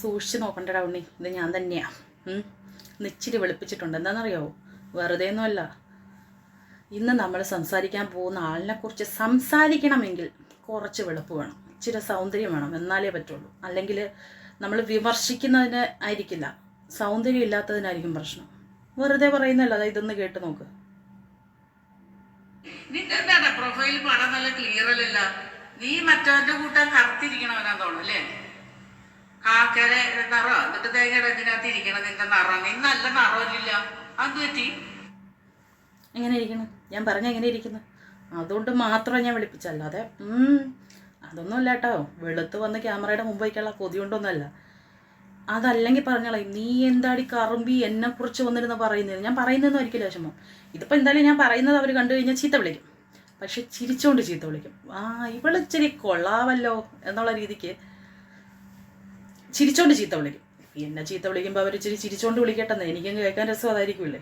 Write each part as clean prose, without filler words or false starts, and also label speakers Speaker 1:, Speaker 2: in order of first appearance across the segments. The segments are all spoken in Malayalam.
Speaker 1: സൂക്ഷിച്ച് നോക്കണ്ടടാ ഉണ്ണി, ഇത് ഞാൻ തന്നെയാണ്. ഇച്ചിരി വെളുപ്പിച്ചിട്ടുണ്ട്. എന്താണെന്നറിയാവോ? വെറുതെ ഒന്നുമല്ല. ഇന്ന് നമ്മൾ സംസാരിക്കാൻ പോകുന്ന ആളിനെക്കുറിച്ച് സംസാരിക്കണമെങ്കിൽ കുറച്ച് വെളുപ്പ് വേണം, ഇച്ചിരി സൗന്ദര്യം വേണം, എന്നാലേ പറ്റുള്ളൂ. അല്ലെങ്കിൽ നമ്മൾ വിമർശിക്കുന്നതിന് ആയിരിക്കില്ല, സൗന്ദര്യം ഇല്ലാത്തതിനായിരിക്കും പ്രശ്നം. വെറുതെ പറയുന്നല്ല, അതായത് ഇതൊന്ന് കേട്ട് നോക്ക്.
Speaker 2: നിന്റെ എന്താണ് പ്രൊഫൈൽ പടം നല്ല ക്ലിയർ അല്ലല്ല. നീ മറ്റവന്റെ കൂട്ടാൻ കറുത്തിരിക്കണവനാ തോന്നുന്നു അല്ലേ? കാക്കര നിറോ എന്നിട്ട് തേങ്ങയുടെ ഇതിനകത്ത് ഇരിക്കണം നിന്റെ നിറം. നീ നല്ല നിറമില്ല, അത് പറ്റി.
Speaker 1: എങ്ങനെ ഇരിക്കുന്നു? ഞാൻ പറഞ്ഞ എങ്ങനെ ഇരിക്കുന്നു? അതുകൊണ്ട് മാത്രം ഞാൻ വിളിപ്പിച്ചല്ലാതെ അതൊന്നുമല്ല കേട്ടോ. വെളുത്ത് വന്ന് ക്യാമറയുടെ മുമ്പിലേക്കുള്ള കൊതി കൊണ്ടൊന്നുമല്ല. അതല്ലെങ്കിൽ പറഞ്ഞോളാം, നീ എന്താടി കറുമ്പി എന്നെക്കുറിച്ച് വന്നിരുന്ന് പറയുന്നത്. ഞാൻ പറയുന്നതെന്നും ഒരിക്കലും വിഷമം. ഇതിപ്പോൾ എന്തായാലും ഞാൻ പറയുന്നത് അവർ കണ്ടു കഴിഞ്ഞാൽ ചീത്ത വിളിക്കും, പക്ഷെ ചിരിച്ചുകൊണ്ട് ചീത്ത വിളിക്കും. ഇവളിച്ചിരി കൊള്ളാവല്ലോ എന്നുള്ള രീതിക്ക് ചിരിച്ചോണ്ട് ചീത്ത വിളിക്കും. എന്നെ ചീത്ത വിളിക്കുമ്പോൾ അവർ ഇച്ചിരി ചിരിച്ചോണ്ട് വിളിക്കട്ടെന്ന് എനിക്കങ്ങ് കേൾക്കാൻ രസം അതായിരിക്കുമല്ലേ.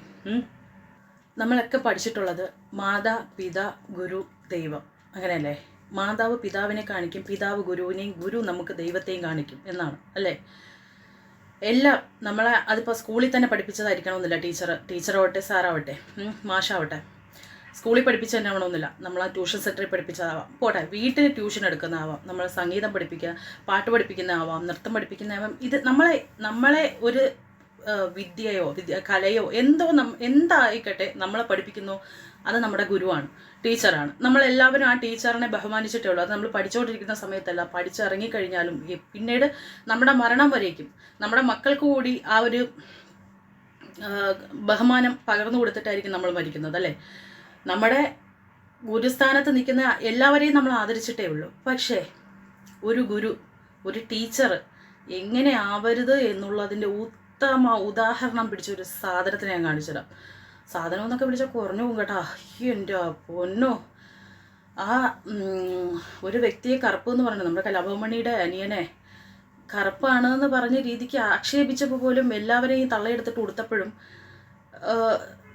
Speaker 1: നമ്മളൊക്കെ പഠിച്ചിട്ടുള്ളത് മാതാ പിതാ ഗുരു ദൈവം, അങ്ങനെയല്ലേ? മാതാവ് പിതാവിനെ കാണിക്കും, പിതാവ് ഗുരുവിനെയും, ഗുരു നമുക്ക് ദൈവത്തെയും കാണിക്കും എന്നാണ്, അല്ലേ? എല്ലാം നമ്മളെ അതിപ്പോൾ സ്കൂളിൽ തന്നെ പഠിപ്പിച്ചതായിരിക്കണമെന്നില്ല. ടീച്ചറാവട്ടെ, സാറാവട്ടെ, മാഷാവട്ടെ, സ്കൂളിൽ പഠിപ്പിച്ച് തന്നെ ആവണമെന്നില്ല. നമ്മൾ ആ ട്യൂഷൻ സെൻറ്ററിൽ പഠിപ്പിച്ചതാവാം, പോട്ടെ, വീട്ടിൽ ട്യൂഷൻ എടുക്കുന്നതാവാം, നമ്മൾ സംഗീതം പഠിപ്പിക്കുക, പാട്ട് പഠിപ്പിക്കുന്നതാവാം, നൃത്തം പഠിപ്പിക്കുന്നതാവാം. ഇത് നമ്മളെ ഒരു വിദ്യയോ കലയോ എന്തായിക്കട്ടെ നമ്മളെ പഠിപ്പിക്കുന്നു, അത് നമ്മുടെ ഗുരുവാണ്, ടീച്ചറാണ്. നമ്മളെല്ലാവരും ആ ടീച്ചറിനെ ബഹുമാനിച്ചിട്ടേ ഉള്ളൂ. അത് നമ്മൾ പഠിച്ചുകൊണ്ടിരിക്കുന്ന സമയത്തല്ല, പഠിച്ചിറങ്ങിക്കഴിഞ്ഞാലും പിന്നീട് നമ്മുടെ മരണം വരേക്കും നമ്മുടെ മക്കൾക്ക് കൂടി ആ ഒരു ബഹുമാനം പകർന്നു കൊടുത്തിട്ടായിരിക്കും നമ്മൾ മരിക്കുന്നത്, അല്ലേ? നമ്മുടെ ഗുരുസ്ഥാനത്ത് നിൽക്കുന്ന എല്ലാവരെയും നമ്മൾ ആദരിച്ചിട്ടേ ഉള്ളൂ. പക്ഷേ ഒരു ഗുരു, ഒരു ടീച്ചർ എങ്ങനെ ആവരുത് എന്നുള്ളതിൻ്റെ ഉത്തമ ഉദാഹരണം പിടിച്ചൊരു സാധനത്തിന് ഞാൻ കാണിച്ചുതരാം. സാധനം എന്നൊക്കെ വിളിച്ചാൽ കുറഞ്ഞു പോകും കേട്ടോ. എൻ്റെ പൊന്നോ, ആ ഒരു വ്യക്തിയെ കറുപ്പ് എന്ന് പറയുന്നത് നമ്മുടെ കലാഭവമണിയുടെ അനിയനെ കറുപ്പാണെന്ന് പറഞ്ഞ രീതിക്ക് ആക്ഷേപിച്ചപ്പോൾ പോലും എല്ലാവരെയും തള്ളയെടുത്തിട്ട് കൊടുത്തപ്പോഴും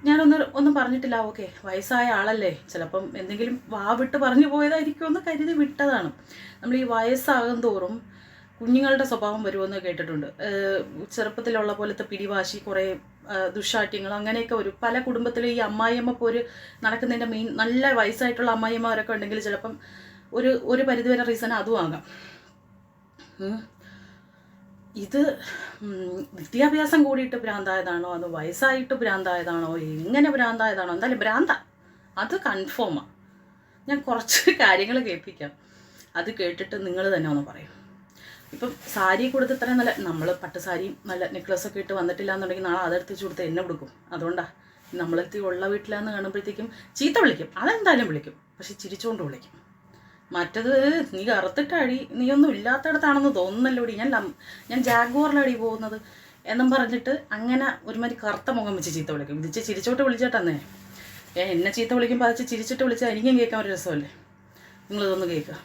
Speaker 1: ഞാനൊന്നും പറഞ്ഞിട്ടില്ല. ഓക്കെ, വയസ്സായ ആളല്ലേ, ചിലപ്പം എന്തെങ്കിലും വാവിട്ട് പറഞ്ഞു പോയതായിരിക്കുമെന്ന് കരുതി വിട്ടതാണ്. നമ്മൾ ഈ വയസ്സാകും തോറും കുഞ്ഞുങ്ങളുടെ സ്വഭാവം വരുമെന്ന് കേട്ടിട്ടുണ്ട്. ചെറുപ്പത്തിലുള്ള പോലത്തെ പിടിവാശി, കുറേ ദുശാഠ്യങ്ങൾ, അങ്ങനെയൊക്കെ വരും. പല കുടുംബത്തിലും ഈ അമ്മായിയമ്മ പോര് നടക്കുന്നതിൻ്റെ മെയിൻ, നല്ല വയസ്സായിട്ടുള്ള അമ്മായിയമ്മമാരൊക്കെ ഉണ്ടെങ്കിൽ ചിലപ്പം ഒരു പരിധിവരെ റീസൺ അതും ആകാം. ഇത് വിദ്യാഭ്യാസം കൂടിയിട്ട് ഭ്രാന്തായതാണോ, അത് വയസ്സായിട്ട് ഭ്രാന്തായതാണോ, എങ്ങനെ ഭ്രാന്തായതാണോ, എന്തായാലും ഭ്രാന്ത, അത് കൺഫേമാണ്. ഞാൻ കുറച്ച് കാര്യങ്ങൾ കേൾപ്പിക്കാം, അത് കേട്ടിട്ട് നിങ്ങൾ തന്നെ ഒന്ന് പറയും. ഇപ്പം സാരി കൊടുത്ത് ഇത്രയും നല്ല, നമ്മൾ പട്ടുസാരിയും നല്ല നെക്ലസൊക്കെ ഇട്ട് വന്നിട്ടില്ല എന്നുണ്ടെങ്കിൽ നാളെ അതെടുത്തിച്ച് കൊടുത്ത് എന്നെ കൊടുക്കും. അതുകൊണ്ടാണ് നമ്മളെത്തി ഉള്ള വീട്ടിലാന്ന് കാണുമ്പോഴത്തേക്കും ചീത്ത വിളിക്കും, അതെന്തായാലും വിളിക്കും, പക്ഷെ ചിരിച്ചുകൊണ്ട് വിളിക്കും. മറ്റത് നീ കറുത്തിട്ടടി, നീ ഒന്നും ഇല്ലാത്തടത്താണെന്ന് തോന്നുന്നല്ലോടി, ഞാൻ ജാഗ്വാറിലടി പോകുന്നത് എന്നും പറഞ്ഞിട്ട് അങ്ങനെ ഒരുമാതിരി കറുത്ത മുഖം വെച്ച് ചീത്ത വിളിക്കും. ഇതിച്ച് ചിരിച്ചോട്ട് വിളിച്ചേട്ടെന്നേ. എന്നെ ചീത്ത വിളിക്കുമ്പോൾ അത് ചിരിച്ചിട്ട് വിളിച്ചാൽ എനിക്കും കേൾക്കാൻ ഒരു രസമല്ലേ? നിങ്ങളിതൊന്ന് കേൾക്കുക.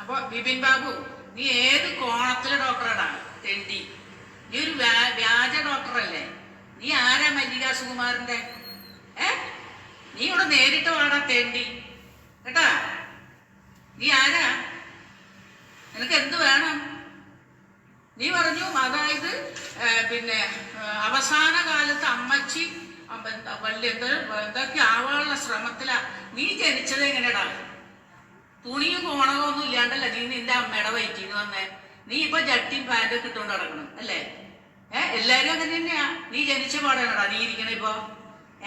Speaker 2: അപ്പോൾ ബിപിൻ ബാബു, നീ ഏത് കോണത്തിലെ ഡോക്ടറാണ് തെണ്ടി? നീ ഒരു വ്യാജ ഡോക്ടറല്ലേ? നീ ആരാ മല്ലിക സുകുമാരന്റെ? നീ ഇവിടെ നേരിട്ട് വാടാ തെണ്ടി, കേട്ടാ? നീ ആരാ? നിനക്ക് എന്ത് വേണം? നീ പറഞ്ഞു അതായത് പിന്നെ അവസാന കാലത്ത് അമ്മച്ചി വള്ളി എന്തൊക്കെ ആവാനുള്ള ശ്രമത്തിലാ. നീ ജനിച്ചത് എങ്ങനെയാടാ? തുണിയും കോണകവും ഒന്നും ഇല്ലാണ്ടല്ല നീ നിന്റെ അമ്മയുടെ വയറ്റിന്ന് വന്നേ. നീ ഇപ്പൊ ജട്ടിയും പാൻറ്റൊക്കെ ഇട്ടുകൊണ്ട് നടക്കണം അല്ലേ? എല്ലാരും അങ്ങനെ തന്നെയാ. നീ ജനിച്ച പാടാണടാ നീ ഇരിക്കണ. ഇപ്പൊ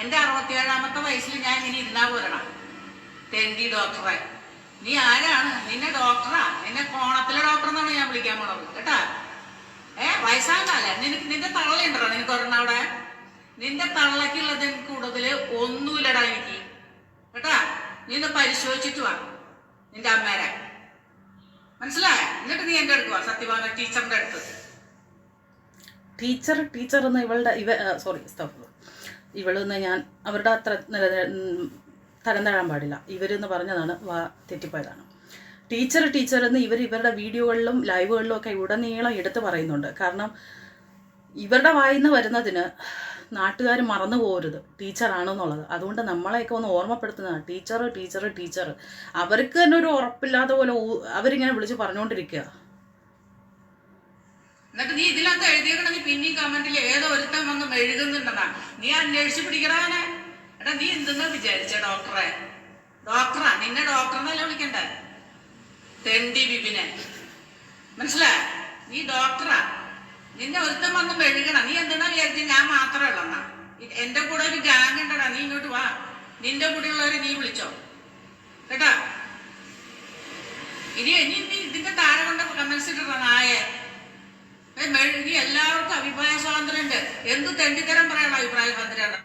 Speaker 2: എന്റെ 67-ാമത്തെ വയസ്സിൽ ഞാൻ ഇങ്ങനെ ഇരുന്നാ പോരണം തെണ്ടി ഡോക്ടറെ. നീ ആരാണ്? നിന്നെ ഡോക്ടറാ? നിന്നെ കോണത്തിലെ ഡോക്ടർ എന്നാണ് ഞാൻ വിളിക്കാൻ പോണത്, കേട്ടാ? വയസ്സാകാല നിന്റെ തള്ളയുണ്ടോ? നിനക്ക് ഒരെണ്ണം അവിടെ. നിന്റെ തള്ളക്കുള്ളത് എനിക്ക് കൂടുതല് ഒന്നുമില്ലടാ എനിക്ക്, കേട്ടാ? നീ ഒന്ന് പരിശോധിച്ചിട്ട് വാ നിന്റെ അമ്മേരെ, മനസ്സിലായ? എന്നിട്ട് നീ എൻ്റെ അടുത്ത് വാ, സത്യഭാമ ടീച്ചറിന്റെ അടുത്ത്.
Speaker 1: ടീച്ചർ എന്ന് ഇവളെന്ന് ഞാൻ അവരുടെ അത്ര തരം താഴാൻ പാടില്ല. ഇവരെന്ന് പറഞ്ഞതാണ്, തെറ്റിപ്പോയതാണ്. ടീച്ചർ എന്ന് ഇവരുടെ വീഡിയോകളിലും ലൈവുകളിലും ഒക്കെ ഉടനീളം എടുത്ത് പറയുന്നുണ്ട്. കാരണം ഇവരുടെ വായിന്ന് വരുന്നതിന് നാട്ടുകാർ മറന്നു പോകരുത് ടീച്ചറാണെന്നുള്ളത്. അതുകൊണ്ട് നമ്മളെയൊക്കെ ഒന്ന് ഓർമ്മപ്പെടുത്തുന്നതാണ് ടീച്ചർ. അവർക്ക് തന്നെ ഒരു ഉറപ്പില്ലാത്ത പോലെ അവരിങ്ങനെ വിളിച്ച് പറഞ്ഞുകൊണ്ടിരിക്കുക.
Speaker 2: എന്നിട്ട് നീ ഇതിനകത്ത് എഴുതിയേക്കണെങ്കിൽ പിന്നെയും കമന്റിൽ ഏതോ ഒരുത്തൻ വന്ന് മെഴുകുന്നുണ്ടെന്നാ. നീ അന്വേഷിച്ച് പിടിക്കടാനെ. എടാ നീ എന്തെന്നാ വിചാരിച്ച ഡോക്ടറാ? നിന്നെ ഡോക്ടറെന്നല്ല വിളിക്കണ്ടേ, തെണ്ടി വിപിനെ. മനസ്സിലായ? നീ ഡോക്ടറാ. നിന്നെ ഒരുത്തൻ വന്ന് മെഴുകണം. നീ എന്തെന്നാ വിചാരിച്ച ഞാൻ മാത്രമേ ഉള്ളെന്നാ? എന്റെ കൂടെ ഒരു ഗാങ് ഉണ്ടടാ, നീ ഇങ്ങോട്ട് വാ. നിന്റെ കൂടെയുള്ളവരെ നീ വിളിച്ചോ കേട്ടാ. ഇനി ഇതിന്റെ താഴെ കൊണ്ട് കമന്റ്സ് ഇട്ടാ നായെ. നീ എല്ലാവർക്കും അഭിപ്രായ സ്വാതന്ത്ര്യം ഉണ്ട്. എന്ത് തെണ്ടിത്തരം പറയാനുള്ള അഭിപ്രായ സ്വാതന്ത്ര്യം?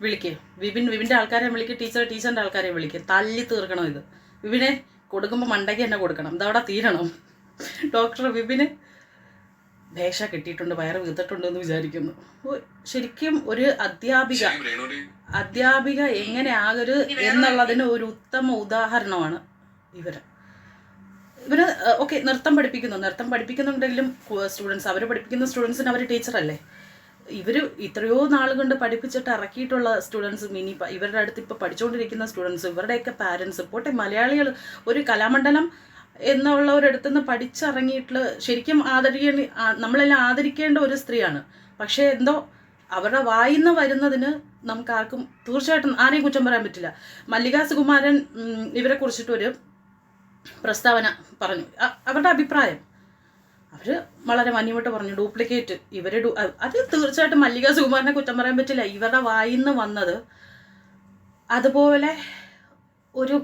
Speaker 1: വിളിക്കേ വിപിൻ്റെ ആൾക്കാരെ വിളിക്കുക, ടീച്ചറിൻ്റെ ആൾക്കാരെ വിളിക്കുക. തല്ലി തീർക്കണം ഇത്. വിപിനെ കൊടുക്കുമ്പോൾ മണ്ടയ്ക്ക് തന്നെ കൊടുക്കണം. ഇതവിടെ തീരണം. ഡോക്ടർ വിപിന് ഭേഷ കിട്ടിയിട്ടുണ്ട്, വയറ് വീർത്തിട്ടുണ്ടെന്ന് വിചാരിക്കുന്നു. ശരിക്കും ഒരു അധ്യാപിക എങ്ങനെ ആകരുത് എന്നുള്ളതിന് ഒരു ഉത്തമ ഉദാഹരണമാണ് ഇവര്. ഓക്കെ, നൃത്തം പഠിപ്പിക്കുന്നുണ്ടെങ്കിലും സ്റ്റുഡൻസ്, അവർ പഠിപ്പിക്കുന്ന സ്റ്റുഡൻസിന് അവർ ടീച്ചറല്ലേ. ഇവർ എത്രയോ നാൾ കൊണ്ട് പഠിപ്പിച്ചിട്ട് ഇറക്കിയിട്ടുള്ള സ്റ്റുഡൻസ്, ഇവരുടെ അടുത്ത് ഇപ്പോൾ പഠിച്ചുകൊണ്ടിരിക്കുന്ന സ്റ്റുഡൻസ്, ഇവരുടെയൊക്കെ പാരൻസ്, പോട്ടെ മലയാളികൾ, ഒരു കലാമണ്ഡലം എന്നുള്ളവരടുത്ത് നിന്ന് പഠിച്ചിറങ്ങിയിട്ടുള്ള ശരിക്കും നമ്മളെല്ലാം ആദരിക്കേണ്ട ഒരു സ്ത്രീയാണ്. പക്ഷേ എന്തോ അവരുടെ വായിന്ന് വരുന്നതിന് നമുക്ക് ആർക്കും തീർച്ചയായിട്ടും ആരെയും കുറ്റം പറയാൻ പറ്റില്ല. മല്ലികാ സുകുമാരൻ ഇവരെ കുറിച്ചിട്ടൊരു പ്രസ്താവന പറഞ്ഞു, അവരുടെ അഭിപ്രായം അവർ വളരെ മാന്യമായിട്ട് പറഞ്ഞു. ഡ്യൂപ്ലിക്കേറ്റ് അത് തീർച്ചയായിട്ടും മല്ലികാ സുകുമാരനെ കുറ്റം പറയാൻ പറ്റില്ല. ഇവരുടെ വായിന്ന് വന്നത് അതുപോലെ ഒരു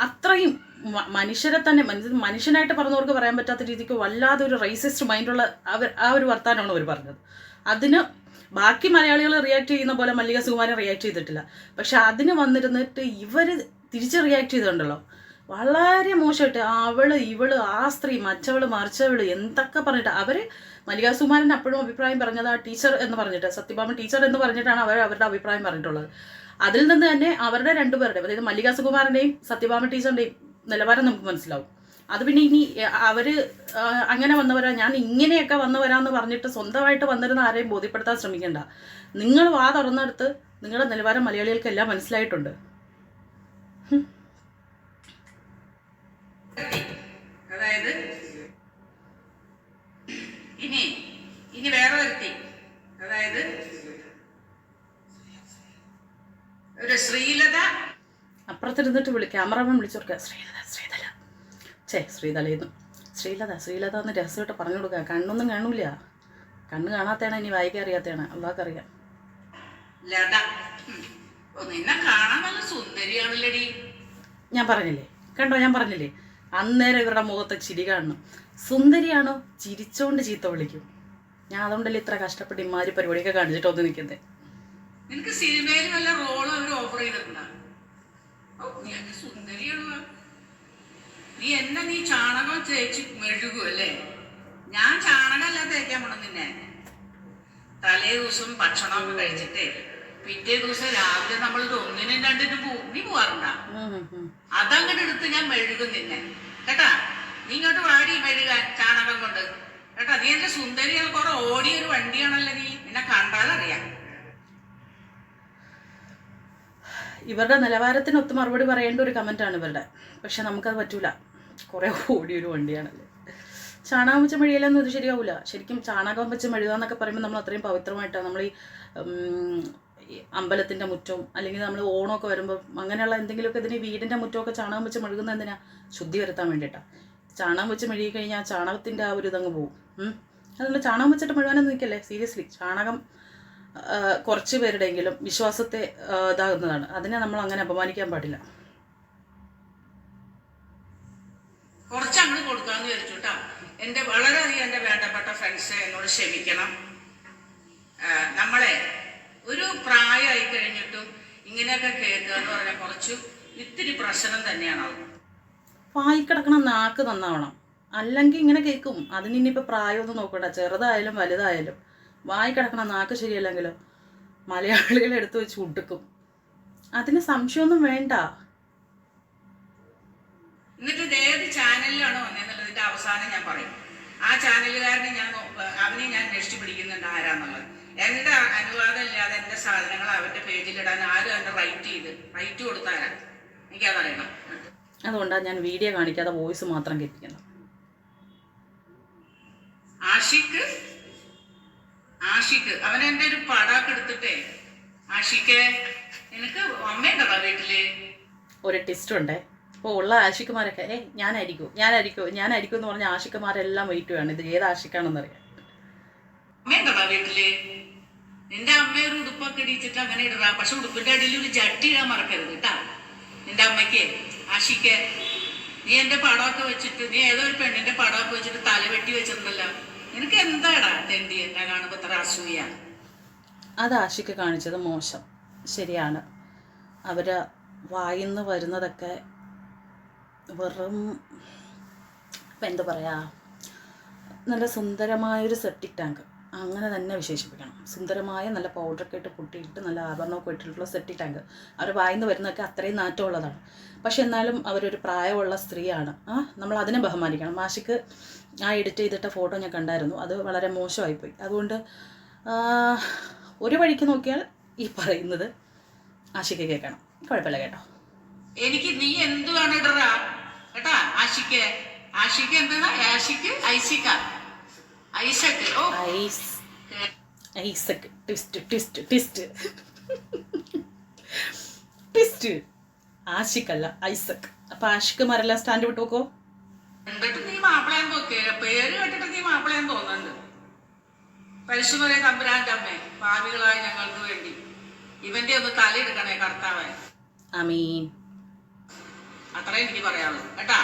Speaker 1: അത്രയും മനുഷ്യരെ തന്നെ മനുഷ്യനായിട്ട് പറഞ്ഞവർക്ക് പറയാൻ പറ്റാത്ത രീതിക്ക് വല്ലാതെ ഒരു റേസിസ്റ്റ് മൈൻഡുള്ള ആ ഒരു വർത്താനമാണ് അവർ പറഞ്ഞത്. അതിന് ബാക്കി മലയാളികൾ റിയാക്ട് ചെയ്യുന്ന പോലെ മല്ലികാ സുകുമാരൻ റിയാക്ട് ചെയ്തിട്ടില്ല. പക്ഷെ അതിന് വന്നിരുന്നിട്ട് ഇവർ തിരിച്ച് റിയാക്ട് ചെയ്തിട്ടുണ്ടല്ലോ വളരെ മോശമായിട്ട്. ഇവള് ആ സ്ത്രീ മറ്റവള് മറിച്ചവള് എന്തൊക്കെ പറഞ്ഞിട്ട് മല്ലികാ സുകുമാരൻ അപ്പോഴും അഭിപ്രായം പറഞ്ഞത് ആ ടീച്ചർ എന്ന് പറഞ്ഞിട്ട്, സത്യഭാമ ടീച്ചർ എന്ന് പറഞ്ഞിട്ടാണ് അവരുടെ അഭിപ്രായം പറഞ്ഞിട്ടുള്ളത്. അതിൽ നിന്ന് തന്നെ അവരുടെ രണ്ടുപേരുടെയും, അതായത് മല്ലികാ സുകുമാരൻ്റെയും സത്യഭാമ ടീച്ചറിൻ്റെയും നിലവാരം നമുക്ക് മനസ്സിലാവും. അത് പിന്നെ ഇനി അങ്ങനെ വന്നവരാ, ഞാൻ ഇങ്ങനെയൊക്കെ വന്നവരാന്ന് പറഞ്ഞിട്ട് സ്വന്തമായിട്ട് വന്നിരുന്ന ആരെയും ബോധ്യപ്പെടുത്താൻ ശ്രമിക്കണ്ട. നിങ്ങൾ വാ തുറന്നെടുത്ത് നിങ്ങളുടെ നിലവാരം മലയാളികൾക്ക് എല്ലാം മനസ്സിലായിട്ടുണ്ട്.
Speaker 2: അതായത് ഇനി വേറെ ഒരുത്തി, അതായത് ഒരു ശ്രീലത.
Speaker 1: അപ്പുറത്തിരുന്നിട്ട് ക്യാമറമാൻ വിളിച്ചോർക്കുക, ശ്രീലത എന്ന് രഹസ്യമായിട്ട് പറഞ്ഞു കൊടുക്കുക. കണ്ണൊന്നും കാണൂല, കണ്ണ് കാണാത്തയാണ്, ഇനി വായിക്കാൻ അറിയാത്തതാണ്, അള്ളാഹ്ക്കറിയാം.
Speaker 2: ലത നിന്നെ കാണാൻ നല്ല സുന്ദരിയാണല്ലേടി.
Speaker 1: ഞാൻ പറഞ്ഞില്ലേ അന്നേരം ഇവരുടെ മുഖത്ത് ചിരി കാണണം. സുന്ദരിയാണോ ചിരിച്ചോണ്ട് ചീത്ത വിളിക്കും. ഞാൻ അതുകൊണ്ടല്ലേ ഇത്ര കഷ്ടപ്പെട്ട് ഇമാതിരി പരിപാടിയൊക്കെ കാണിച്ചിട്ട് ഒന്ന് നിൽക്കുന്നത്.
Speaker 2: നിനക്ക് സിനിമയിൽ വല്ല റോളും അവർ ഓഫർ ചെയ്തിട്ടുണ്ടോ? സുന്ദരിയാണോ നീ ചാണകം തേച്ച് മെഴുകുമല്ലേ? ഞാൻ ചാണകമല്ല തേക്കാൻ പോണം നിന്നെ. തലേ ദിവസം ഭക്ഷണമൊക്കെ കഴിച്ചിട്ട് പിറ്റേ ദിവസം രാവിലെ നമ്മൾ ഒന്നിനും രണ്ടിനും നീ പോവാറുണ്ടാ? അതങ്ങോട്ട് എടുത്ത് ഞാൻ മെഴുകും നിന്നെ കേട്ടാ. നീ ഇങ്ങോട്ട് വാടി മെഴുകാൻ ചാണകം കൊണ്ട് കേട്ടാ. നീ എന്റെ സുന്ദരികൾ കുറെ ഓടിയൊരു വണ്ടിയാണല്ലോ നീ, നിന്നെ കണ്ടാലറിയാം.
Speaker 1: ഇവരുടെ നിലവാരത്തിനൊത്ത് മറുപടി പറയേണ്ട ഒരു കമൻറ്റാണ് ഇവരുടെ. പക്ഷെ നമുക്കത് പറ്റൂല, കുറേ ഓടിയൊരു വണ്ടിയാണല്ലേ. ചാണകം വെച്ച് മെഴുകിയാലൊന്നും ഇത് ശരിയാവില്ല. ശരിക്കും ചാണകം വെച്ച് മെഴുകുക എന്നൊക്കെ പറയുമ്പോൾ നമ്മൾ അത്രയും പവിത്രമായിട്ടാണ് നമ്മൾ ഈ അമ്പലത്തിൻ്റെ മുറ്റവും അല്ലെങ്കിൽ നമ്മൾ ഓണമൊക്കെ വരുമ്പോൾ അങ്ങനെയുള്ള എന്തെങ്കിലുമൊക്കെ ഇതിന് വീടിൻ്റെ മുറ്റമൊക്കെ ചാണകം വെച്ച് മെഴുകുന്നത് എന്തിനാ? ശുദ്ധി വരുത്താൻ വേണ്ടിയിട്ടാണ്. ചാണകം വെച്ച് മെഴുകി കഴിഞ്ഞാൽ ചാണകത്തിൻ്റെ ആ ഒരു ഇതങ്ങ് പോകും. അതുകൊണ്ട് ചാണകം വെച്ചിട്ട് മെഴുകാനൊന്നും നിൽക്കല്ലേ. സീരിയസ്ലി ചാണകം കുറച്ച് പേരുടെയെങ്കിലും വിശ്വാസത്തെ ഇതാകുന്നതാണ്. അതിനെ നമ്മൾ അങ്ങനെ അപമാനിക്കാൻ പാടില്ല.
Speaker 2: കുറച്ചങ്ങ് കൊടുക്കാന്ന് വിചാരിച്ചു കേട്ടോ. വളരെയധികം എൻ്റെ വേണ്ടപ്പെട്ട ഫ്രണ്ട്സ് എന്നോട് ക്ഷമിക്കണം. നമ്മളെ ഒരു പ്രായമായി കഴിഞ്ഞിട്ടും ഇങ്ങനെയൊക്കെ കേൾക്കുക എന്ന് പറഞ്ഞാൽ ഇത്തിരി പ്രശ്നം തന്നെയാണ്.
Speaker 1: വായിക്കിടക്കണ നാക്ക് നന്നാവണം, അല്ലെങ്കിൽ ഇങ്ങനെ കേൾക്കും. അതിനിപ്പോൾ പ്രായമൊന്നും നോക്കണ്ട, ചെറുതായാലും വലുതായാലും വായിക്കിടക്കണ നാക്ക് ശരിയല്ലെങ്കിലോ മലയാളികളെ എടുത്ത് വെച്ച് ഉടുക്കും. അതിന് സംശയമൊന്നും വേണ്ട.
Speaker 2: എന്നിട്ട് ഇത് ഏത് ചാനലിലാണ് വന്നതെന്നുള്ളതിന്റെ അവസാനം ഞാൻ പറയും. ആ ചാനലുകാരനെ അവനെ ഞാൻ അന്വേഷിച്ച് പിടിക്കുന്നുണ്ട് ആരാന്നുള്ളത്. എന്റെ അനുവാദം ഇല്ലാതെ എന്റെ സാധനങ്ങൾ അവന്റെ പേജിലിടാൻ ആരും എന്നെ റൈറ്റ് കൊടുത്താരാ എനിക്കതറിയണം.
Speaker 1: അതുകൊണ്ടാണ് ഞാൻ വീഡിയോ കാണിക്കാതെ വോയിസ് മാത്രം കേൾപ്പിക്കുന്നത്.
Speaker 2: ആഷിക്ക് ആഷിക്ക് അവൻ എൻ്റെ ഒരു പടമൊക്കെ എടുത്തിട്ടേ, ആഷിക്ക് നിനക്ക് അമ്മയുണ്ടോ വീട്ടില്?
Speaker 1: ഒരു ടെസ്റ്റ് ഉണ്ട്. ഇപ്പോൾ ഉള്ള ആഷിക്കുമാരൊക്കെ ഞാനായിരിക്കും എന്ന് പറഞ്ഞ ആഷിക്കുമാരെല്ലാം വെയിറ്റ് വേണം. ഇത് ഏത് ആഷിക്കാണെന്നറിയാം.
Speaker 2: അമ്മയുണ്ടോ വീട്ടില്? നിന്റെ അമ്മ ഒരു ഉടുപ്പൊക്കെ ഇടിച്ചിട്ട് അങ്ങനെ ഇടാ. പക്ഷെ ഉടുപ്പിന്റെ അടിയിൽ ഒരു ജട്ടി ഇടാൻ മറക്കരുത് കേട്ടാ. നിന്റെ അമ്മയ്ക്ക് ആഷിക്ക് നീ എന്റെ പടമൊക്കെ വെച്ചിട്ട്, നീ ഏതോ ഒരു പെണ്ണിന്റെ പടമൊക്കെ വെച്ചിട്ട് തലവെട്ടി വെച്ചിട്ടുണ്ടല്ലോ. നിനക്ക് എന്താടാ തെണ്ടി എന്നെ കാണുമ്പോ ഇത്ര അസൂയ?
Speaker 1: അത് ആഷിക്ക് കാണിച്ചത് മോശം, ശരിയാണ്. അവർ വായിന്ന് വരുന്നതൊക്കെ വെറും ഇപ്പം എന്താ പറയുക, നല്ല സുന്ദരമായൊരു സെപ്റ്റിക് ടാങ്ക് അങ്ങനെ തന്നെ വിശേഷിപ്പിക്കണം. സുന്ദരമായ നല്ല പൗഡറൊക്കെ ഇട്ട് പൊട്ടിയിട്ട് നല്ല ആഭരണമൊക്കെ ഇട്ടിട്ടുള്ള സെപ്റ്റിക് ടാങ്ക്. അവർ വായിന്ന് വരുന്നതൊക്കെ അത്രയും നാറ്റമുള്ളതാണ്. പക്ഷെ എന്നാലും അവരൊരു പ്രായമുള്ള സ്ത്രീയാണ്. നമ്മൾ അതിനെ ബഹുമാനിക്കണം. ആഷിക്ക് ആ എഡിറ്റ് ചെയ്തിട്ട ഫോട്ടോ ഞാൻ കണ്ടായിരുന്നു. അത് വളരെ മോശമായിപ്പോയി. അതുകൊണ്ട് ഒരു വഴിക്ക് നോക്കിയാൽ ഈ പറയുന്നത് ആഷിക്ക് കേൾക്കണം. കുഴപ്പമില്ല കേട്ടോ.
Speaker 2: എനിക്ക് നീ എന്ത് വേണം ഇടറാ കേട്ടാ. ആഷിക്ക് ആഷിക്ക് എന്താ? ആഷിക്ക് ഐസിക്ക ഐസക്ക്. ഓ
Speaker 1: Isaac twist twist twist twist. ആഷിക്കല്ല ഐസക്. അപ്പൊ ആഷിക്കുമാരെല്ലാം സ്റ്റാൻഡ് വിട്ട് നോക്കോ.
Speaker 2: എന്നിട്ട് നീ മാപ്പിളയാൻ നോക്കേ. പേര് കേട്ടിട്ട് നീ മാപ്പിളയാൻ തോന്നുന്നുണ്ട്. പരിശുമരെ തമ്പുരാന്റെ അമ്മേ, ഭാവികളായ ഞങ്ങൾക്ക് വേണ്ടി ഇവന്റെ ഒന്ന് തലയെടുക്കണേ കർത്താവേ.
Speaker 1: ആമീൻ.
Speaker 2: അത്രേ എനിക്ക് പറയാനുള്ളൂ കേട്ടാ.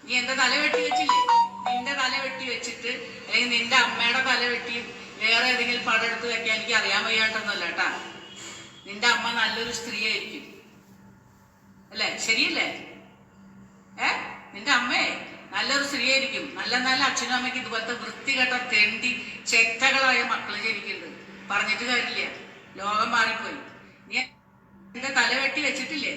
Speaker 2: നീ എന്റെ തല വെട്ടി വെച്ചില്ലേ? നിന്റെ തല വെട്ടി വെച്ചിട്ട് അല്ലെങ്കിൽ നിന്റെ അമ്മയുടെ തല വെട്ടി വേറെ ഏതെങ്കിലും പടം എടുത്ത് വെക്കാൻ എനിക്ക് അറിയാൻ വയ്യാണ്ടൊന്നുമല്ല കേട്ടാ. നിന്റെ അമ്മ നല്ലൊരു സ്ത്രീയായിരിക്കും അല്ലേ? ശരിയല്ലേ? നിന്റെ അമ്മേ നല്ലൊരു സ്ത്രീയായിരിക്കും. നല്ല നല്ല അച്ഛനും അമ്മയ്ക്ക് ഇതുപോലത്തെ വൃത്തികെട്ട തെണ്ടി ചെറ്റകളായ മക്കള് ജനിക്കുന്നുണ്ട്. പറഞ്ഞിട്ട് കാര്യമില്ല, ലോകം മാറിപ്പോയി. നീ നിന്റെ തല വെട്ടി വെച്ചിട്ടില്ലേ?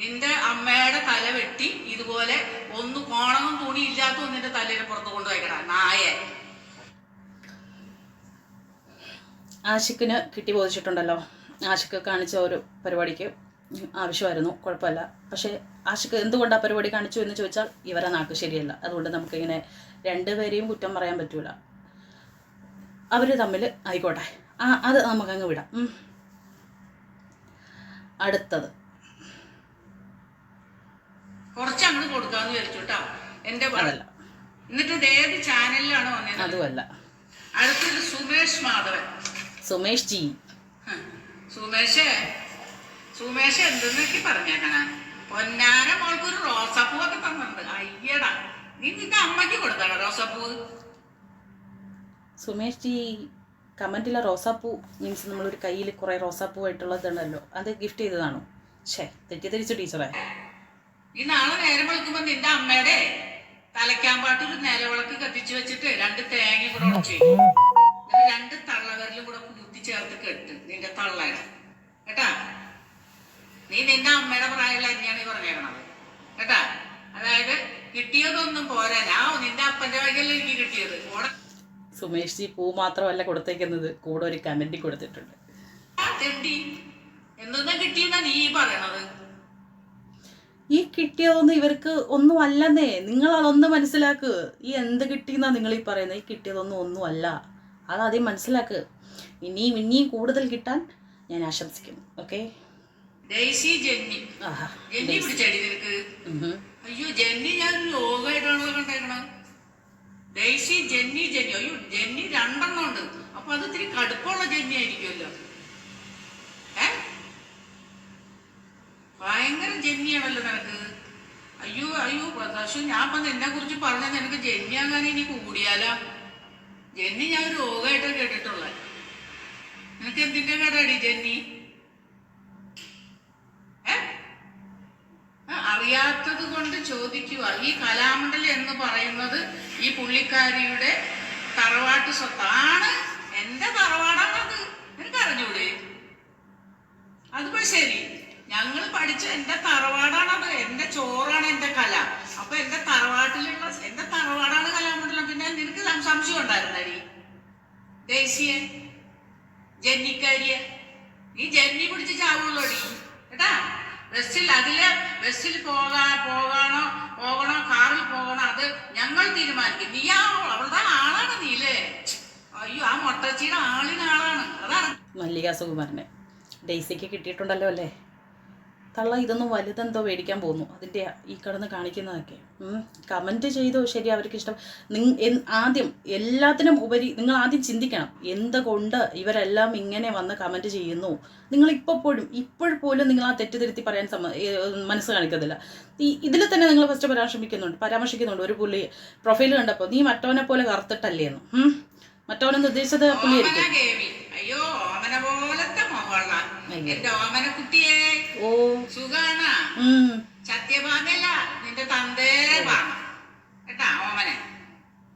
Speaker 2: നിന്റെ അമ്മയുടെ തല വെട്ടി ഇതുപോലെ ഒന്ന് കോണവും തുണി ഇല്ലാത്ത ഒന്നിന്റെ തലയിൽ പുറത്ത് കൊണ്ടുപോയിക്കടാ നായെ.
Speaker 1: ആഷിക്കിന് കിട്ടി ബോധിച്ചിട്ടുണ്ടല്ലോ. ആഷിക്ക് കാണിച്ച ഒരു പരിപാടിക്ക് ആവശ്യമായിരുന്നു, കുഴപ്പമില്ല. പക്ഷേ ആഷിക്ക് എന്തുകൊണ്ട് ആ പരിപാടി കാണിച്ചു എന്ന് ചോദിച്ചാൽ ഇവരെ നാക്ക് ശരിയല്ല. അതുകൊണ്ട് നമുക്കിങ്ങനെ രണ്ടുപേരെയും കുറ്റം പറയാൻ പറ്റൂല. അവർ തമ്മിൽ ആയിക്കോട്ടെ, അത് നമുക്കങ്ങ് വിടാം. അടുത്തത്
Speaker 2: കുറച്ചങ്ങ് കൊടുക്കാന്ന് വിചാരിച്ചു കേട്ടോ. എന്റെ അതല്ല. എന്നിട്ട് ഇത് ഏത് ചാനലിലാണ് വന്നത്?
Speaker 1: അതുമല്ല.
Speaker 2: അടുത്തത് സുമേഷ് മാധവൻ.
Speaker 1: സുമേഷ് ജി.
Speaker 2: സുമേഷ് എന്തെന്നൊക്കെ പറഞ്ഞേക്കണ. പൊന്നാര മോൾക്ക് ഒരു റോസാപ്പൂ ഒക്കെ തന്നിട്ടുണ്ട്. അയ്യടാ, നീ നിന്റെ അമ്മയ്ക്ക് കൊടുക്കണം റോസാപ്പൂ.
Speaker 1: സുമേഷ് ജി കമന്റിലെ റോസാപ്പൂ മീൻസ് നമ്മളൊരു കയ്യിൽ കുറെ റോസാപ്പൂ ആയിട്ടുള്ളതുണ്ടല്ലോ, അത് ഗിഫ്റ്റ് ചെയ്തതാണോ? തെറ്റിദ്ധരിച്ചു ടീച്ചറെ.
Speaker 2: ഈ നാളെ നേരം വെളുക്കുമ്പോ നിന്റെ അമ്മയുടെ തലയ്ക്കാമ്പാട്ട് ഒരു നിലവിളക്ക് കത്തിച്ചു വെച്ചിട്ട് 2 തേങ്ങ കൂടെ ഉടച്ചു എന്നിട്ട് 2 തള്ളവരിലും കൂടെ കൂട്ടി ചേർത്ത് കെട്ട് നിന്റെ തള്ളയുടെ കേട്ടാ. നീ നിന്റെ അമ്മയുടെ പ്രായമുള്ള തന്നെയാണ് ഈ പറഞ്ഞേക്കണത് കേട്ടാ. അതായത് കിട്ടിയതൊന്നും പോരാ. നിന്റെ അപ്പന്റെ വകയല്ലേ എനിക്ക് കിട്ടിയത്.
Speaker 1: സുമേഷ് ജി പൂ മാത്രമല്ല കൊടുത്തേക്കുന്നത്, കൂടെ ഒരു കമന്റ് കൊടുത്തിട്ടുണ്ട്.
Speaker 2: എന്തൊന്നും കിട്ടിയെന്നാ നീ പറയണത്?
Speaker 1: ഈ കിട്ടിയതൊന്നും ഇവർക്ക് ഒന്നും അല്ലെന്നേ. നിങ്ങൾ അതൊന്ന് മനസ്സിലാക്ക്. ഈ എന്ത് കിട്ടിയെന്നാ നിങ്ങൾ ഈ പറയുന്നത്? ഈ കിട്ടിയതൊന്നും ഒന്നും അല്ല. അതാദ്യം മനസ്സിലാക്ക്. ഇനിയും കൂടുതൽ കിട്ടാൻ ഞാൻ ആശംസിക്കുന്നു. ഓക്കെ.
Speaker 2: അയ്യോ ജെന്നി, ഞാൻ ലോകമായിട്ടാണല്ലോ കണ്ടേക്കണം. Daisy Jenny. അയ്യോ ജെന്നി 2 എണ്ണം ഉണ്ട്. അപ്പൊ അത് ഇത്തിരി കടുപ്പമുള്ള ജെന്നി ആയിരിക്കുമല്ലോ. ഭയങ്കര ജെന്നിയാണല്ലോ നിനക്ക്. അയ്യോ പക്ഷെ ഞാൻ ഇപ്പൊ നിന്നെ കുറിച്ച് പറഞ്ഞത് നിനക്ക് ജെന്നി അങ്ങനെ ഇനി കൂടിയാലോ? ജെന്നി ഞാൻ ഒരു രോഗമായിട്ടാണ് കേട്ടിട്ടുള്ളത്. നിനക്ക് എന്തിന്റെ കേടാടി ജെന്നി? അറിയാത്തത് കൊണ്ട് ചോദിക്കുക. ഈ കലാമണ്ഡലം എന്ന് പറയുന്നത് ഈ പുള്ളിക്കാരിയുടെ തറവാട്ട് സ്വത്താണ്. എന്റെ തറവാടാണത്. നിനക്ക് അറിഞ്ഞൂടെ? അതിപ്പോ ശരി, ഞങ്ങൾ പഠിച്ച എന്റെ തറവാടാണത്. എന്റെ ചോറാണ് എന്റെ കല. അപ്പൊ എന്റെ തറവാടാണ് കലാമണ്ഡലം. പിന്നെ നിനക്ക് സംശയം ഉണ്ടായിരുന്നടി ദേശീയ ജെന്നിക്കാരിയെ? നീ ജെന്നി പിടിച്ച് ചാവുള്ളൂടി കേട്ടാ. ബസ്സിൽ പോകണോ കാറിൽ പോകണോ അത് ഞങ്ങൾ തീരുമാനിക്കും. നീ അവളുടെ ആളാണ് നീലേ. അയ്യോ, ആ മൊട്ടച്ചിയുടെ ആളാണ്. അതാണ്
Speaker 1: മല്ലിക സുകുമാരനെ ഡെയ്സിക്ക് കിട്ടിയിട്ടുണ്ടല്ലോ അല്ലേ. തള്ള ഇതൊന്നും വലുതെന്തോ മേടിക്കാൻ പോകുന്നു, അതിൻ്റെ ഈ കിടന്ന് കാണിക്കുന്നതൊക്കെ. കമൻറ്റ് ചെയ്തോ ശരി, അവർക്ക് ഇഷ്ടം. ആദ്യം എല്ലാത്തിനും ഉപരി നിങ്ങൾ ആദ്യം ചിന്തിക്കണം, എന്തുകൊണ്ട് ഇവരെല്ലാം ഇങ്ങനെ വന്ന് കമൻറ്റ് ചെയ്യുന്നു. നിങ്ങൾ ഇപ്പോഴും നിങ്ങൾ ആ തെറ്റിദ്ധരുത്തി പറയാൻ മനസ്സ് കാണിക്കത്തില്ല. ഇതിൽ തന്നെ നിങ്ങൾ ഫസ്റ്റ് പരാമർശിക്കുന്നുണ്ട് ഒരു പുള്ളി പ്രൊഫൈൽ കണ്ടപ്പോൾ, നീ മറ്റവനെ പോലെ കറുത്തിട്ടല്ലേ എന്ന്. മറ്റവനെന്ന് ഉദ്ദേശിച്ചത് പുള്ളിയായിരിക്കും.
Speaker 2: അയ്യോ, ഓമന പോലത്തെ മോഹമുള്ള എന്റെ ഓമന കുട്ടിയെ സുഖാണ. സത്യഭാമയല്ല, നിന്റെ തന്തേരെ ഭാമ കേട്ടാ. ഓമനെ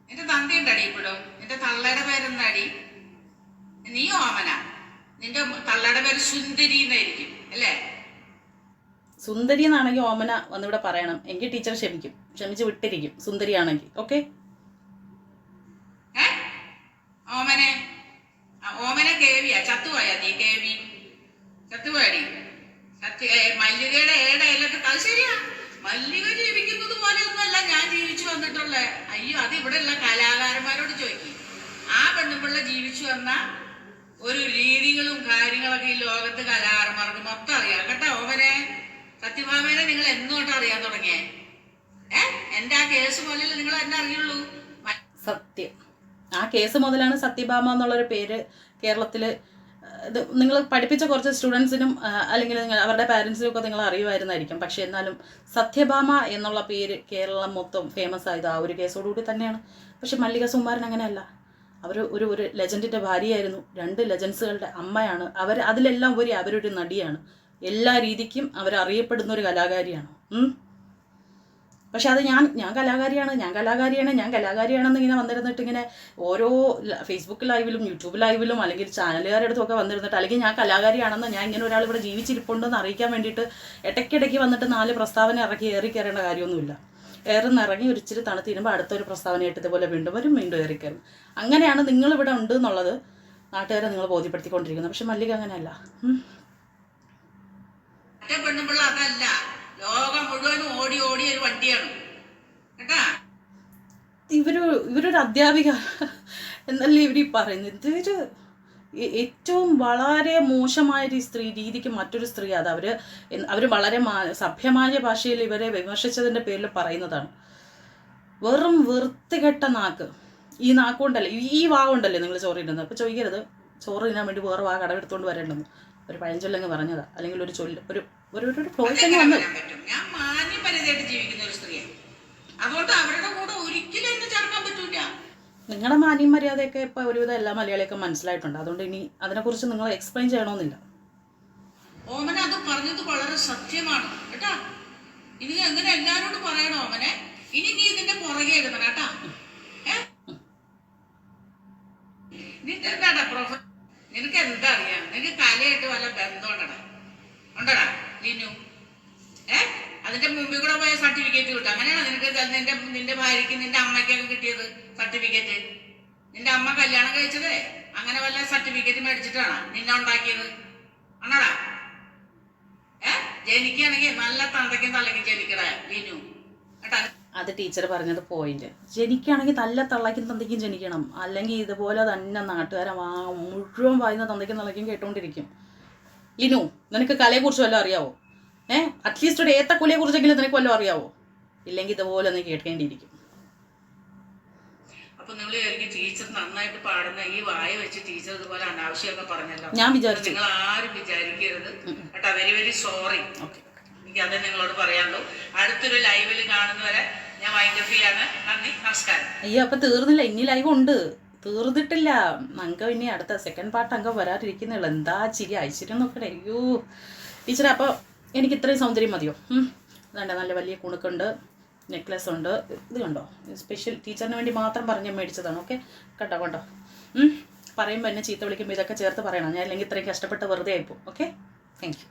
Speaker 2: നിന്റെ തന്തയുണ്ടടി ഇപ്പോഴും. നിന്റെ തള്ളയുടെ പേരെന്താടി? നീ ഓമന, നിന്റെ തള്ളയുടെ പേര് സുന്ദരി എന്നായിരിക്കും അല്ലേ?
Speaker 1: സുന്ദരി എന്നാണെങ്കിൽ ഓമന വന്നിവിടെ പറയണം, എങ്കിൽ ടീച്ചർ ക്ഷമിച്ച് വിട്ടിരിക്കും സുന്ദരിയാണെങ്കിൽ. ഓക്കെ,
Speaker 2: ഓമന കേവിയാ? ചത്തുപോയാ നീ? കേവി ചത്തുപോയടി. മല്ലികയുടെ ഏടയിലൊക്കെ അത് ശരിയാ. മല്ലിക ജീവിക്കുന്നത് പോലെയൊന്നുമല്ല ഞാൻ ജീവിച്ചു വന്നിട്ടുള്ളേ. അയ്യോ, അത് ഇവിടെ ഉള്ള കലാകാരന്മാരോട് ചോദിക്കും. ആ പെണ്ണുപിള്ള ജീവിച്ചു വന്ന ഒരു രീതികളും കാര്യങ്ങളൊക്കെ ഈ ലോകത്ത് കലാകാരന്മാർക്ക് മൊത്തം അറിയാം കേട്ടോ. ഓമനെ സത്യഭാമേനെ നിങ്ങൾ എന്നുകൊണ്ട് അറിയാൻ തുടങ്ങിയേ? എന്റെ ആ കേസ് പോലെയല്ലേ നിങ്ങൾ എന്നെ അറിയുള്ളൂ.
Speaker 1: സത്യം, ആ കേസ് മുതലാണ് സത്യഭാമ എന്നുള്ളൊരു പേര് കേരളത്തിൽ. ഇത് നിങ്ങൾ പഠിപ്പിച്ച കുറച്ച് സ്റ്റുഡൻസിനും അല്ലെങ്കിൽ അവരുടെ പാരൻസിനും ഒക്കെ നിങ്ങൾ അറിയുമായിരുന്നായിരിക്കും. പക്ഷെ എന്നാലും സത്യഭാമ എന്നുള്ള പേര് കേരളം മൊത്തം ഫേമസ് ആയത് ആ ഒരു കേസോടുകൂടി തന്നെയാണ്. പക്ഷെ മല്ലിക സുകുമാരൻ അങ്ങനെയല്ല. അവർ ഒരു ലെജൻഡിൻ്റെ ഭാര്യയായിരുന്നു, 2 ലെജൻസുകളുടെ അമ്മയാണ്. അതിലെല്ലാം ഉപരി അവരൊരു നടിയാണ്. എല്ലാ രീതിക്കും അവരറിയപ്പെടുന്ന ഒരു കലാകാരിയാണ്. പക്ഷെ അത് ഞാൻ കലാകാരിയാണെന്ന് ഇങ്ങനെ വന്നിരുന്നിട്ട് ഇങ്ങനെ ഓരോ ഫേസ്ബുക്ക് ലൈവിലും യൂട്യൂബ് ലൈവിലും അല്ലെങ്കിൽ ചാനലുകാരുടെ അടുത്തൊക്കെ വന്നിരുന്നിട്ട്, അല്ലെങ്കിൽ ഞാൻ കലാകാരിയാണെന്ന്, ഞാൻ ഇങ്ങനെ ഒരാൾ ഇവിടെ ജീവിച്ചിരിപ്പുണ്ടെന്ന് അറിയിക്കാൻ വേണ്ടിയിട്ട് ഇടയ്ക്കിടയ്ക്ക് വന്നിട്ട് 4 പ്രസ്താവന ഏറിക്കയറേണ്ട കാര്യമൊന്നുമില്ല. ഇറങ്ങി ഒരിച്ചിരി തണുത്തിരുമ്പോൾ അടുത്തൊരു പ്രസ്താവനയായിട്ട് ഇതുപോലെ വീണ്ടും ഏറിക്കയറും. അങ്ങനെയാണ് നിങ്ങളിവിടെ ഉണ്ട് എന്നുള്ളത് നാട്ടുകാരെ നിങ്ങൾ ബോധ്യപ്പെടുത്തിക്കൊണ്ടിരിക്കുന്നത്. പക്ഷെ മല്ലിക അങ്ങനെയല്ല.
Speaker 2: ലോകം മുഴുവനും ഓടി ഒരു വണ്ടിയാണ് കേട്ടാ.
Speaker 1: ഇവരൊരു അധ്യാപിക എന്നല്ലേ ഇവർ പറയുന്നത്. ഇതൊരു ഏറ്റവും വളരെ മോശമായ രീതിക്ക് മറ്റൊരു സ്ത്രീ അത് അവർ വളരെ സഭ്യമായ ഭാഷയിൽ ഇവരെ വിമർശിച്ചതിൻ്റെ പേരിൽ പറയുന്നതാണ്. വെറും വൃത്തികെട്ട നാക്ക്. ഈ നാക്കുകൊണ്ടല്ലേ, ഈ വാവുണ്ടല്ലേ നിങ്ങൾ ചോറ് ഇടുന്നത്. അപ്പോൾ ചോദിക്കരുത് ചോറ് തിന്നാൻ വേണ്ടി വേറെ വാ കടമെടുത്തുകൊണ്ട് വരേണ്ടെന്ന്. ഒരു പഴഞ്ചൊല്ലങ്ങ് പറഞ്ഞതാ, അല്ലെങ്കിൽ ഒരു ഫ്ലോയ്ക്കങ്ങ് വന്നു.
Speaker 2: ഞാൻ മാന്യപരിതയായിട്ട് ജീവിക്കുന്ന ഒരു സ്ത്രീയാണ്. അതുകൊണ്ട് അവരുടെ കൂടെ ഒരിക്കലും എന്നെ ചേർക്കാൻ പറ്റൂല.
Speaker 1: നിങ്ങളുടെ മാന്യം മര്യാദയൊക്കെ ഇപ്പൊ ഒരുവിധം എല്ലാ മലയാളിയൊക്കെ മനസ്സിലായിട്ടുണ്ട്. അതുകൊണ്ട് ഇനി അതിനെക്കുറിച്ച് നിങ്ങൾ എക്സ്പ്ലെയിൻ ചെയ്യണമെന്നില്ല.
Speaker 2: ഓമന അത് പറഞ്ഞത് വളരെ സത്യമാണ് കേട്ടാ. ഇനി എങ്ങനെ എല്ലാരോടും പറയണോ ഓമനെ? ഇനി നീ ഇതിന്റെ പുറകെ എഴുതണം കേട്ടാ. നിനക്ക് എന്താ അറിയാം? നിനക്ക് കലയായിട്ട് വല്ല ബന്ധമുണ്ടടാ ലിനു? അതിന്റെ മുമ്പിൽ കൂടെ പോയ സർട്ടിഫിക്കറ്റ് കിട്ടും. അങ്ങനെയാണോ നിന്റെ ഭാര്യയ്ക്ക് നിന്റെ അമ്മയ്ക്കൊക്കെ കിട്ടിയത് സർട്ടിഫിക്കറ്റ്? നിന്റെ അമ്മ കല്യാണം കഴിച്ചത് അങ്ങനെ വല്ല സർട്ടിഫിക്കറ്റ് മേടിച്ചിട്ടാണോ നിന്നെ ഉണ്ടാക്കിയത്? ആണോടാ? ജനിക്കുകയാണെങ്കിൽ നല്ല തന്തയ്ക്കും തള്ളയ്ക്കും ജനിക്കടാ ലിനു കേട്ടാ.
Speaker 1: അത് ടീച്ചർ പറഞ്ഞത് പോയിന്റ്. ജനിക്കുകയാണെങ്കിൽ നല്ല തള്ളയ്ക്കും തന്തയ്ക്കും ജനിക്കണം, അല്ലെങ്കിൽ ഇതുപോലെ തന്നെ നാട്ടുകാരെ മുഴുവൻ വായുന്ന തന്തയ്ക്കും തള്ളയ്ക്കും കേട്ടുകൊണ്ടിരിക്കും. ലിനു, നിനക്ക് കലയെക്കുറിച്ച് വല്ലതും അറിയാവോ? അറ്റ്ലീസ്റ്റ് ഒരു ഏത്തക്കുലയെ കുറിച്ചെങ്കിലും നിനക്ക് വല്ലതും അറിയാവോ? ഇല്ലെങ്കിൽ ഇതുപോലെ നീ കേൾക്കേണ്ടിയിരിക്കും.
Speaker 2: അപ്പൊ നിങ്ങൾ ടീച്ചർ നന്നായിട്ട് പാടുന്ന ഈ വായ വെച്ച് ടീച്ചർ ഇതുപോലെ അനാവശ്യമൊക്കെ പറഞ്ഞല്ലോ.
Speaker 1: ഞാൻ വിചാരിച്ചു,
Speaker 2: നിങ്ങൾ ആരും വിചാരിക്കരുത് കേട്ടോ. Very sorry. എനിക്ക് അതേ നിങ്ങളോട് പറയാനുള്ളൂ. അടുത്തൊരു ലൈവിൽ കാണുന്നവരെ ഞാൻ വൈൻഡപ്പ് ചെയ്യാണ്. നന്ദി, നമസ്കാരം.
Speaker 1: അയ്യോ, അപ്പൊ തീർന്നില്ല, ഇനി ലൈവ് ഉണ്ട്, തീർന്നിട്ടില്ല. അങ്കം ഇനി അടുത്ത സെക്കൻഡ് പാർട്ട് അങ്കം വരാതിരിക്കുന്നുള്ളൂ. എന്താ ചിരി ഐശ്വര്യം നോക്കട്ടെ. അയ്യോ ടീച്ചറെ, അപ്പോൾ എനിക്ക് ഇത്രയും സൗന്ദര്യം മതിയോ? അതാണ്ട് നല്ല വലിയ കുണുക്കുണ്ട്, നെക്ലസ് ഉണ്ട്. ഇത് കണ്ടോ, സ്പെഷ്യൽ ടീച്ചറിന് വേണ്ടി മാത്രം പറഞ്ഞ് മേടിച്ചതാണ്. ഓക്കെ, കണ്ടോ പറയുമ്പോൾ എന്നെ ചീത്ത വിളിക്കുമ്പോൾ ഇതൊക്കെ ചേർത്ത് പറയണം. ഞാൻ അല്ലെങ്കിൽ ഇത്രയും കഷ്ടപ്പെട്ട് വെറുതെ ആയിപ്പോൾ. Okay, thank you.